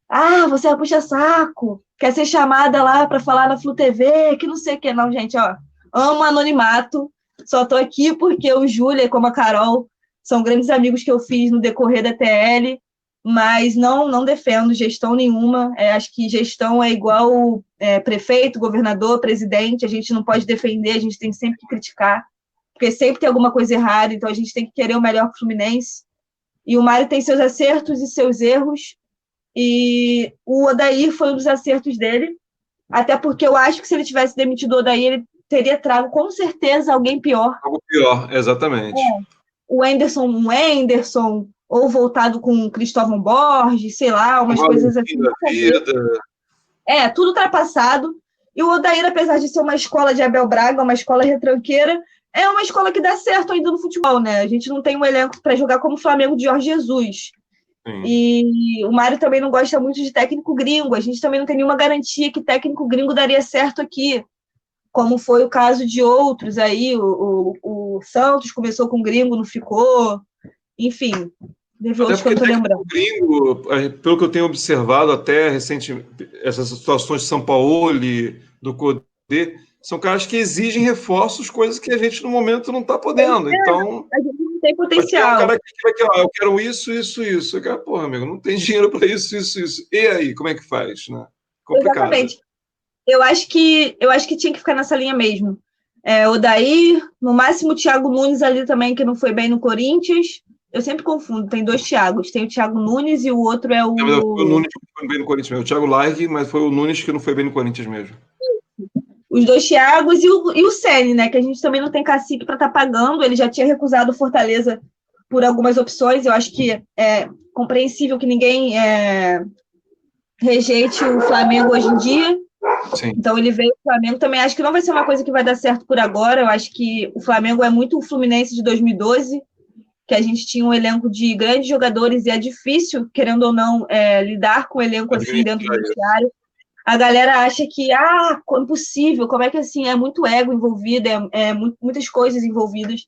Ah, você é puxa-saco, quer ser chamada lá para falar na Flu TV, que não sei o que. Não, gente, ó. Amo anonimato. Só tô aqui porque o Júlia, como a Carol, são grandes amigos que eu fiz no decorrer da TL, mas não defendo gestão nenhuma. Acho que gestão é igual prefeito, governador, presidente. A gente não pode defender, a gente tem sempre que criticar. porque sempre tem alguma coisa errada, então a gente tem que querer o melhor para o Fluminense. E o Mário tem seus acertos e seus erros, e o Odair foi um dos acertos dele, até porque eu acho que se ele tivesse demitido o Odair, ele teria trago com certeza alguém pior. Algo pior, exatamente. O Anderson, um Anderson, ou voltado com o Cristóvão Borges, sei lá, umas coisas assim. Tudo ultrapassado. E o Odair, apesar de ser uma escola de Abel Braga, uma escola retranqueira, é uma escola que dá certo ainda no futebol, né? A gente não tem um elenco para jogar como o Flamengo de Jorge Jesus. Sim. E o Mário também não gosta muito de técnico gringo. A gente também não tem nenhuma garantia que técnico gringo daria certo aqui, como foi o caso de outros aí. O Santos começou com gringo, não ficou. Enfim, teve outros que eu não estou lembrando. Gringo, pelo que eu tenho observado até recentemente, essas situações de São Paulo, do Codê, são caras que exigem reforços, coisas que a gente no momento não está podendo. Então, a gente não tem potencial. Um cara que eu quero isso. Eu quero, porra, amigo, não tem dinheiro para isso. E aí, como é que faz? Né? Complicado. Exatamente. Eu acho que tinha que ficar nessa linha mesmo. Odair, no máximo o Thiago Nunes ali também, que não foi bem no Corinthians. Eu sempre confundo, tem dois Thiagos. Tem o Thiago Nunes e o outro é o... Não, foi o Nunes que não foi bem no Corinthians mesmo. O Thiago Largue, mas foi o Nunes que não foi bem no Corinthians mesmo. Os dois Thiagos e o Ceni, né? Que a gente também não tem cacique para estar pagando. Ele já tinha recusado o Fortaleza por algumas opções. Eu acho que é compreensível que ninguém rejeite o Flamengo hoje em dia. Sim. Então ele veio para o Flamengo. Também acho que não vai ser uma coisa que vai dar certo por agora. Eu acho que o Flamengo é muito o Fluminense de 2012, que a gente tinha um elenco de grandes jogadores e é difícil, querendo ou não, lidar com o elenco assim dentro do vestiário. A galera acha que, impossível, como é que assim, é muito ego envolvido, muitas coisas envolvidas.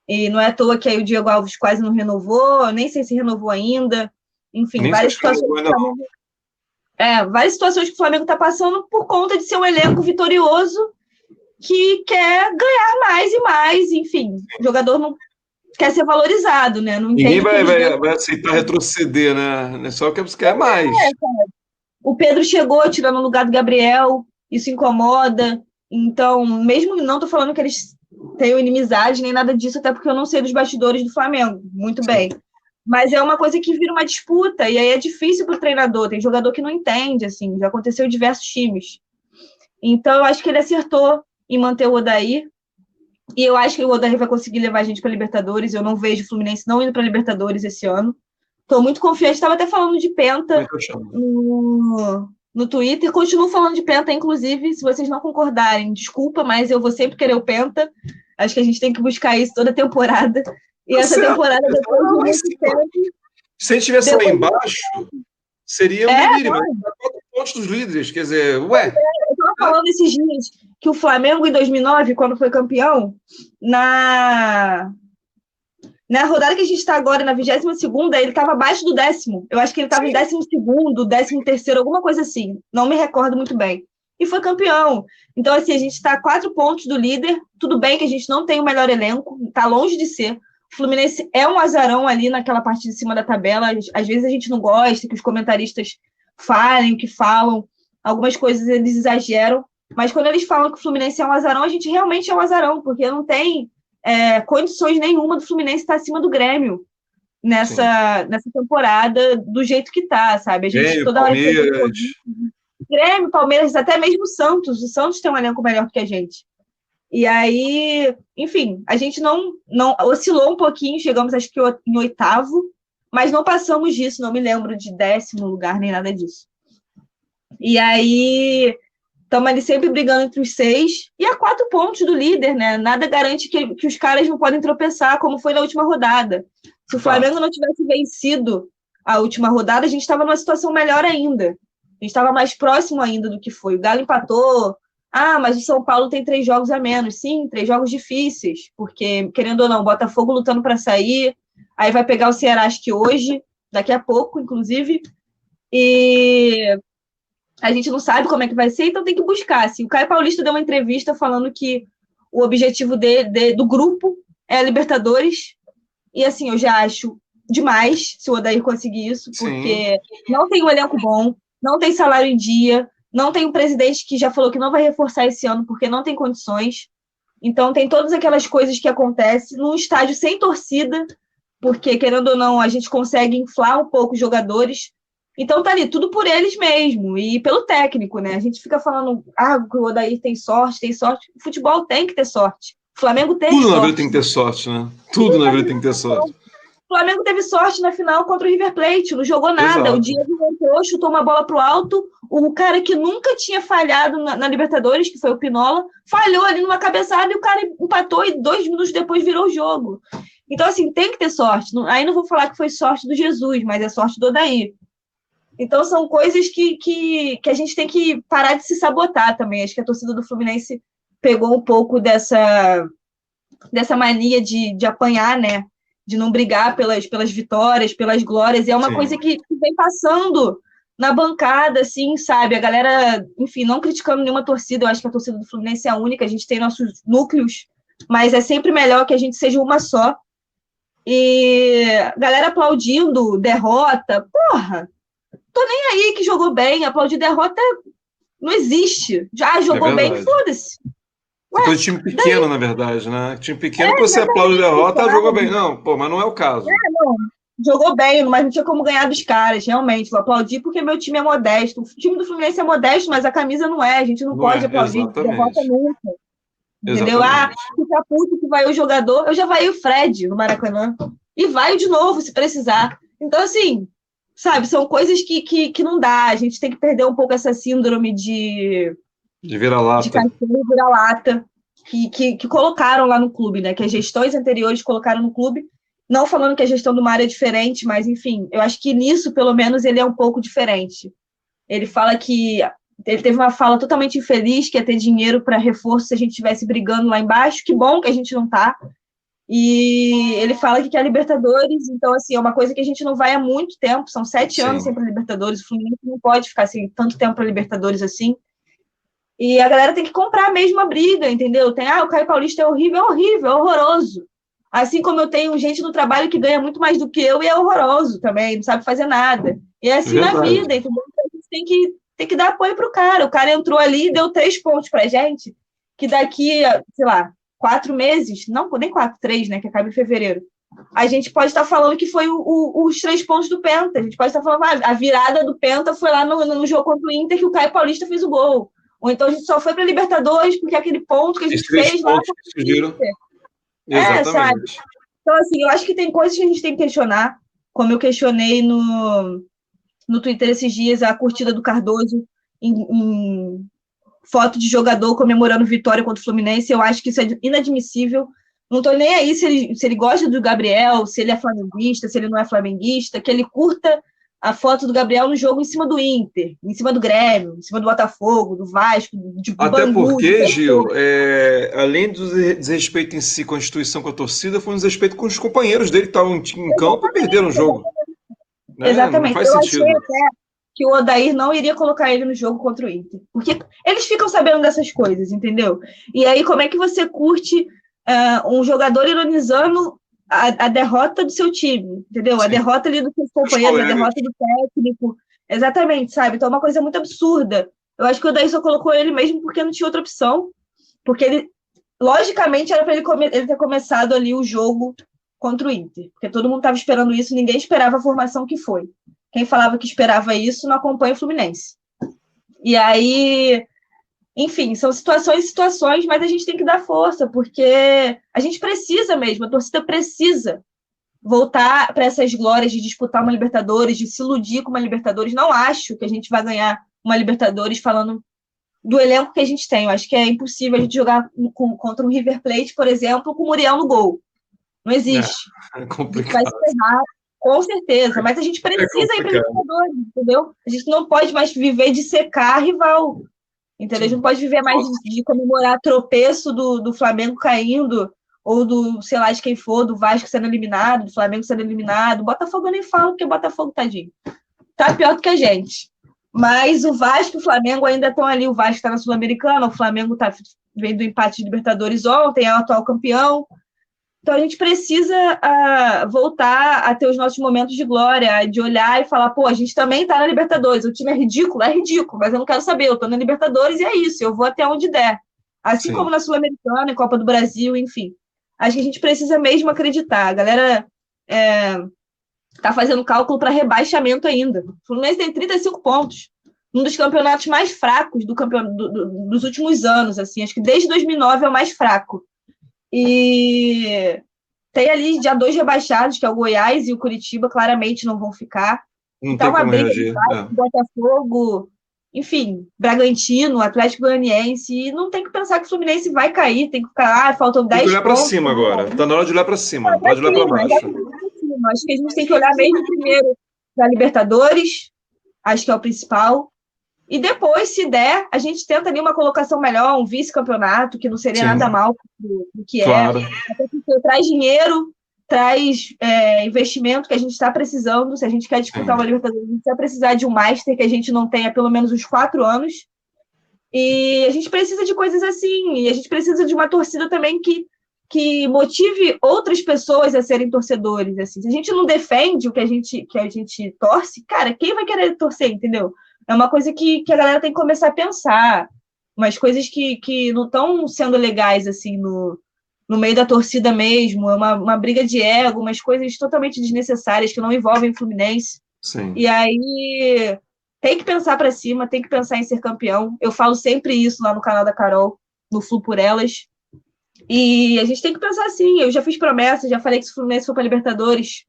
E não é à toa que aí o Diego Alves quase não renovou, nem sei se renovou ainda. Enfim, várias situações. Várias situações que o Flamengo está passando por conta de ser um elenco vitorioso que quer ganhar mais e mais. Enfim, o jogador não quer ser valorizado, né? Não Ninguém vai aceitar retroceder, né? Só que quer mais. O Pedro chegou tirando o lugar do Gabriel, isso incomoda. Então, mesmo não estou falando que eles tenham inimizade nem nada disso, até porque eu não sei dos bastidores do Flamengo, muito bem. Mas é uma coisa que vira uma disputa, e aí é difícil para o treinador. Tem jogador que não entende, assim, já aconteceu em diversos times. Então, eu acho que ele acertou em manter o Odair, e eu acho que o Odair vai conseguir levar a gente para a Libertadores. Eu não vejo o Fluminense não indo para a Libertadores esse ano. Estou muito confiante. Estava até falando de Penta no Twitter. Continuo falando de Penta, inclusive, se vocês não concordarem. Desculpa, mas eu vou sempre querer o Penta. Acho que a gente tem que buscar isso toda temporada. E essa temporada, depois de muito tempo... Se ele estivesse lá embaixo, seria um delírio. Mas 4 pontos dos líderes. Quer dizer, eu estava falando esses dias que o Flamengo, em 2009, quando foi campeão, na rodada que a gente está agora, na 22ª, ele estava abaixo do 10º. Eu acho que ele estava em 12º, 13º, alguma coisa assim. Não me recordo muito bem. E foi campeão. Então, assim, a gente está a 4 pontos do líder. Tudo bem que a gente não tem o melhor elenco, está longe de ser. O Fluminense é um azarão ali naquela parte de cima da tabela. Às vezes a gente não gosta que os comentaristas falem o que falam. Algumas coisas eles exageram. Mas quando eles falam que o Fluminense é um azarão, a gente realmente é um azarão, porque não tem... condições nenhuma do Fluminense estar acima do Grêmio nessa temporada do jeito que tá, sabe? A gente Grêmio, toda Palmeiras. Grêmio, Palmeiras, até mesmo o Santos. O Santos tem um elenco melhor que a gente. E aí, enfim, a gente não oscilou um pouquinho, chegamos acho que em 8º, mas não passamos disso, não me lembro de 10º lugar, nem nada disso. E aí... Estamos ali sempre brigando entre os 6 e a 4 pontos do líder, né? Nada garante que os caras não podem tropeçar, como foi na última rodada. Se o Flamengo não tivesse vencido a última rodada, a gente estava numa situação melhor ainda. A gente estava mais próximo ainda do que foi. O Galo empatou. Mas o São Paulo tem 3 jogos a menos. Sim, 3 jogos difíceis, porque, querendo ou não, o Botafogo lutando para sair, aí vai pegar o Ceará, acho que hoje, daqui a pouco, inclusive, e... a gente não sabe como é que vai ser, então tem que buscar. Assim, o Caio Paulista deu uma entrevista falando que o objetivo do grupo é a Libertadores, e assim, eu já acho demais se o Odair conseguir isso, porque não tem um elenco bom, não tem salário em dia, não tem um presidente que já falou que não vai reforçar esse ano porque não tem condições. Então, tem todas aquelas coisas que acontecem num estádio sem torcida, porque, querendo ou não, a gente consegue inflar um pouco os jogadores. Então, tá ali, tudo por eles mesmo e pelo técnico, né? A gente fica falando, o Odair tem sorte, tem sorte. O futebol tem que ter sorte. O Flamengo teve Tudo sorte. na vida tem que ter sorte, né? Tudo na vida tem que ter sorte. O Flamengo teve sorte na final contra o River Plate, não jogou nada. Exato. O Diego entrou, chutou uma bola pro alto. O cara que nunca tinha falhado na Libertadores, que foi o Pinola, falhou ali numa cabeçada e o cara empatou e 2 minutos depois virou o jogo. Então, assim, tem que ter sorte. Aí não vou falar que foi sorte do Jesus, mas é sorte do Odair. Então, são coisas que a gente tem que parar de se sabotar também. Acho que a torcida do Fluminense pegou um pouco dessa mania de apanhar, né? De não brigar pelas vitórias, pelas glórias. E é uma Sim. coisa que vem passando na bancada, assim, sabe? A galera, enfim, não criticando nenhuma torcida. Eu acho que a torcida do Fluminense é a única. A gente tem nossos núcleos, mas é sempre melhor que a gente seja uma só. E a galera aplaudindo derrota. Porra! Tô nem aí que jogou bem. Aplaudir derrota não existe. Já jogou bem, foda-se. Coisa de time pequeno, na verdade, né? Time pequeno que você aplaude a derrota, jogou bem. Não, pô, mas não é o caso. Não. Jogou bem, mas não tinha como ganhar dos caras, realmente. Vou aplaudir porque meu time é modesto. O time do Fluminense é modesto, mas a camisa não é. A gente não pode aplaudir. Derrota nunca. Entendeu? Fica puto que vai o jogador. Eu já vai o Fred no Maracanã. E vai de novo, se precisar. Então, assim, sabe, são coisas que não dá. A gente tem que perder um pouco essa síndrome de vira-lata. De cachorro vira-lata que colocaram lá no clube, né? Que as gestões anteriores colocaram no clube. Não falando que a gestão do Mário é diferente, mas, enfim, eu acho que nisso, pelo menos, ele é um pouco diferente. Ele fala que... Ele teve uma fala totalmente infeliz, que ia ter dinheiro para reforço se a gente estivesse brigando lá embaixo. Que bom que a gente não tá. E ele fala que quer Libertadores, então, assim, é uma coisa que a gente não vai há muito tempo. São 7 anos sem para Libertadores. O Fluminense não pode ficar assim, tanto tempo para Libertadores assim. E a galera tem que comprar mesmo a briga, entendeu? Tem, o Caio Paulista é horrível, é horroroso. Assim como eu tenho gente no trabalho que ganha muito mais do que eu e é horroroso também, não sabe fazer nada. E é assim na vida, entendeu? A gente tem que dar apoio pro cara. O cara entrou ali e deu 3 pontos pra gente, que daqui, sei lá, 4 meses, não, nem 4, 3, né, que acaba em fevereiro, a gente pode estar falando que foi os 3 pontos do Penta. A gente pode estar falando, a virada do Penta foi lá no jogo contra o Inter que o Caio Paulista fez o gol. Ou então a gente só foi para Libertadores porque aquele ponto que a gente fez lá contra o Inter. Exatamente. Sabe? Então, assim, eu acho que tem coisas que a gente tem que questionar, como eu questionei no Twitter esses dias, a curtida do Cardoso em foto de jogador comemorando vitória contra o Fluminense. Eu acho que isso é inadmissível. Não estou nem aí se ele gosta do Gabriel, se ele é flamenguista, se ele não é flamenguista, que ele curta a foto do Gabriel no jogo em cima do Inter, em cima do Grêmio, em cima do Botafogo, do Vasco, de Até Bangu, porque, Gil, além do desrespeito em si com a instituição, com a torcida, foi um desrespeito com os companheiros dele que estavam em campo e perderam o jogo. Exatamente. Não faz sentido. Achei até que o Odair não iria colocar ele no jogo contra o Inter. Porque eles ficam sabendo dessas coisas, entendeu? E aí, como é que você curte um jogador ironizando a derrota do seu time, entendeu? Sim. A derrota ali dos seus companheiros, a derrota do técnico. Exatamente, sabe? Então é uma coisa muito absurda. Eu acho que o Odair só colocou ele mesmo porque não tinha outra opção. Porque ele, logicamente, era para ele ter começado ali o jogo contra o Inter. Porque todo mundo estava esperando isso, ninguém esperava a formação que foi. Quem falava que esperava isso não acompanha o Fluminense. E aí, enfim, são situações, mas a gente tem que dar força, porque a gente precisa mesmo, a torcida precisa voltar para essas glórias de disputar uma Libertadores, de se iludir com uma Libertadores. Não acho que a gente vai ganhar uma Libertadores falando do elenco que a gente tem. Eu acho que é impossível a gente jogar contra um River Plate, por exemplo, com o Muriel no gol. Não existe. É complicado. Vai se ferrar, com certeza, mas a gente precisa ir para Libertadores, entendeu? A gente não pode mais viver de secar rival. Entendeu? A gente não pode viver mais de comemorar tropeço do Flamengo caindo, ou do, sei lá, de quem for, do Vasco sendo eliminado, do Flamengo sendo eliminado. O Botafogo eu nem falo, porque o Botafogo, tadinho, tá pior do que a gente. Mas o Vasco e o Flamengo ainda estão ali. O Vasco está na Sul-Americana, o Flamengo vem do empate de Libertadores ontem, é o atual campeão. Então a gente precisa voltar a ter os nossos momentos de glória, de olhar e falar, pô, a gente também está na Libertadores, o time é ridículo, mas eu não quero saber, eu estou na Libertadores e é isso, eu vou até onde der. Assim Sim. como na Sul-Americana, Copa do Brasil, enfim. Acho que a gente precisa mesmo acreditar. A galera tá fazendo cálculo para rebaixamento ainda. O Fluminense tem 35 pontos. Um dos campeonatos mais fracos dos últimos anos, assim. Acho que desde 2009 é o mais fraco. E tem ali já 2 rebaixados, que é o Goiás e o Curitiba, claramente não vão ficar. Não Tá tem uma como briga de reagir. Botafogo, enfim, Bragantino, Atlético Goianiense, e não tem que pensar que o Fluminense vai cair, tem que ficar, faltam Tem que 10 olhar para pontos. cima agora. Tá na hora de olhar para cima. Pra Pode olhar para cima, baixo. pra cima. Acho que a gente tem que olhar mesmo primeiro para a Libertadores, acho que é o principal. E depois, se der, a gente tenta ali uma colocação melhor, um vice-campeonato, que não seria nada Sim, mal do que é. claro. Até porque traz dinheiro, traz investimento que a gente está precisando. Se a gente quer disputar uma Sim. Libertadores, a gente vai precisar de um Master que a gente não tem há pelo menos uns 4 anos. E a gente precisa de coisas assim. E a gente precisa de uma torcida também que motive outras pessoas a serem torcedores. Assim. Se a gente não defende o que a gente torce, cara, quem vai querer torcer, entendeu? É uma coisa que a galera tem que começar a pensar. Umas coisas que não estão sendo legais, assim, no meio da torcida mesmo. É uma briga de ego, umas coisas totalmente desnecessárias que não envolvem o Fluminense. Sim. E aí tem que pensar para cima, tem que pensar em ser campeão. Eu falo sempre isso lá no canal da Carol, no Flu por Elas. E a gente tem que pensar assim. Eu já fiz promessa, já falei que se o Fluminense for para Libertadores,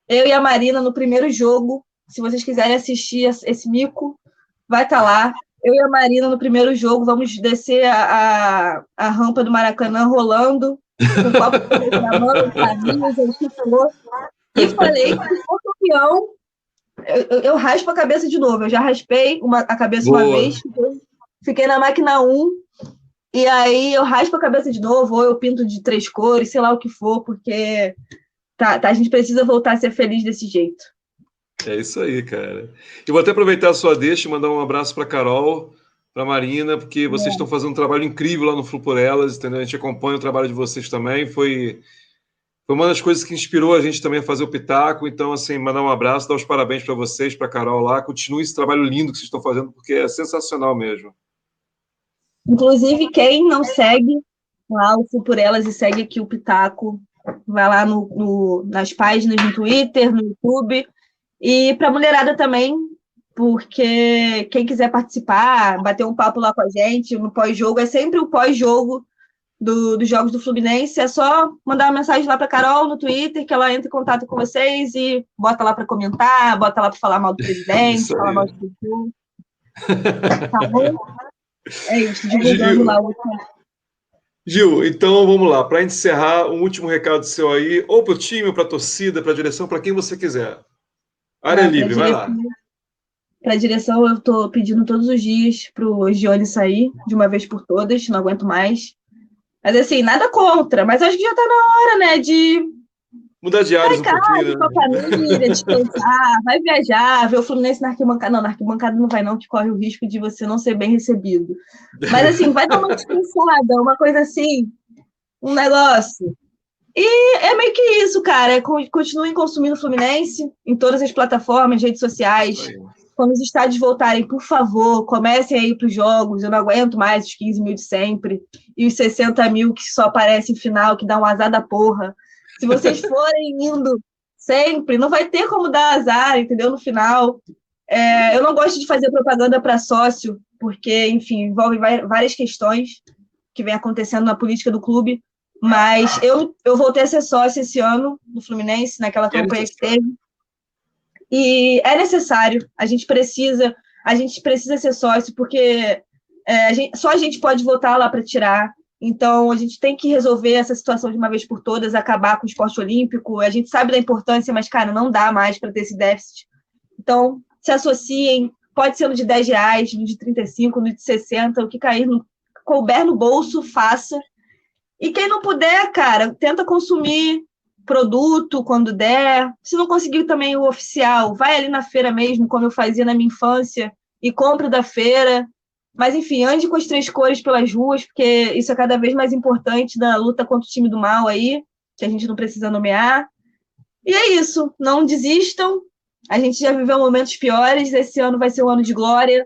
eu e a Marina no primeiro jogo, se vocês quiserem assistir esse mico, vai estar lá. Eu e a Marina no primeiro jogo, vamos descer a rampa do Maracanã rolando, com o copo na mão, camisa, a gente falou. E falei que se for campeão, eu raspo a cabeça de novo. Eu já raspei a cabeça uma Boa. vez, fiquei na máquina 1, e aí eu raspo a cabeça de novo, ou eu pinto de 3 cores, sei lá o que for, porque a gente precisa voltar a ser feliz desse jeito. É isso aí, cara. Eu vou até aproveitar a sua deixa e mandar um abraço para Carol, para Marina, porque vocês estão fazendo um trabalho incrível lá no Flu por Elas, entendeu? A gente acompanha o trabalho de vocês também. Foi uma das coisas que inspirou a gente também a fazer o Pitaco. Então, assim, mandar um abraço, dar os parabéns para vocês, para Carol lá. Continue esse trabalho lindo que vocês estão fazendo, porque é sensacional mesmo. Inclusive, quem não segue lá o Flu por Elas e segue aqui o Pitaco, vai lá nas páginas no Twitter, no YouTube. E para a mulherada também, porque quem quiser participar, bater um papo lá com a gente no pós-jogo, é sempre o pós-jogo dos jogos do Fluminense. É só mandar uma mensagem lá para a Carol no Twitter, que ela entra em contato com vocês e bota lá para comentar, bota lá para falar mal do presidente, falar mal do presidente. Tá bom? É isso, divulgando lá o. Gil, então vamos lá. Para encerrar, um último recado seu aí, ou para o time, ou para a torcida, para a direção, para quem você quiser. Área livre, vai lá. Para a direção, eu estou pedindo todos os dias para o Gione sair de uma vez por todas, não aguento mais. Mas assim, nada contra, mas acho que já está na hora, né, de mudar de áreas um pouquinho, com a família, descansar, vai viajar, ver o Fluminense na arquibancada. Não, na arquibancada não vai não, que corre o risco de você não ser bem recebido. Mas assim, vai dar uma descansada, uma coisa assim, um negócio. E é meio que isso, cara. Continuem consumindo o Fluminense em todas as plataformas, redes sociais. Quando os estádios voltarem, por favor, comecem a ir para os jogos. Eu não aguento mais os 15 mil de sempre. E os 60 mil que só aparecem em final, que dá um azar da porra. Se vocês forem indo sempre, não vai ter como dar azar, entendeu? No final. Eu não gosto de fazer propaganda para sócio, porque, enfim, envolve várias questões que vem acontecendo na política do clube. Mas eu voltei a ser sócio esse ano do Fluminense, naquela campanha que teve. E é necessário, a gente precisa ser sócio, porque só a gente pode votar lá para tirar. Então, a gente tem que resolver essa situação de uma vez por todas, acabar com o esporte olímpico. A gente sabe da importância, mas, cara, não dá mais para ter esse déficit. Então, se associem, pode ser no de R$10, no de 35, no de 60, o que couber no bolso, faça. E quem não puder, cara, tenta consumir produto quando der. Se não conseguir também o oficial, vai ali na feira mesmo, como eu fazia na minha infância, e compra da feira. Mas, enfim, ande com as 3 cores pelas ruas, porque isso é cada vez mais importante na luta contra o time do mal aí, que a gente não precisa nomear. E é isso, não desistam. A gente já viveu momentos piores, esse ano vai ser um ano de glória,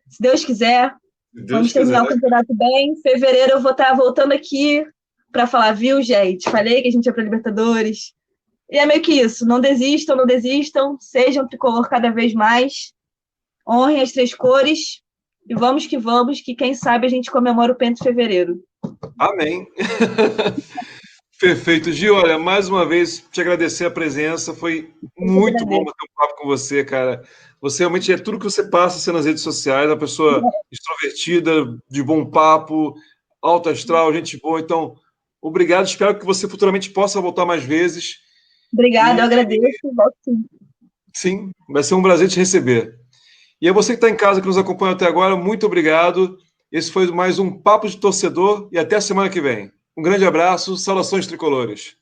se Deus quiser. Se Deus Vamos terminar quiser. o campeonato bem. Em fevereiro eu vou estar voltando aqui para falar, viu, gente? Falei que a gente ia para Libertadores. E é meio que isso. Não desistam, não desistam. Sejam tricolor cada vez mais. Honrem as 3 cores. E vamos, que quem sabe a gente comemora o Penta em fevereiro. Amém. Perfeito, Gil. Olha, mais uma vez, te agradecer a presença. Foi Eu que muito bom agradeço. bater um papo com você, cara. Você realmente é tudo que você passa assim, nas redes sociais, uma pessoa extrovertida, de bom papo, alto astral, gente boa. Então, obrigado. Espero que você futuramente possa voltar mais vezes. Obrigada, eu E agradeço. Volto sim. sim, vai ser um prazer te receber. E a você que está em casa, que nos acompanha até agora, muito obrigado. Esse foi mais um Papo de Torcedor e até a semana que vem. Um grande abraço, saudações tricolores.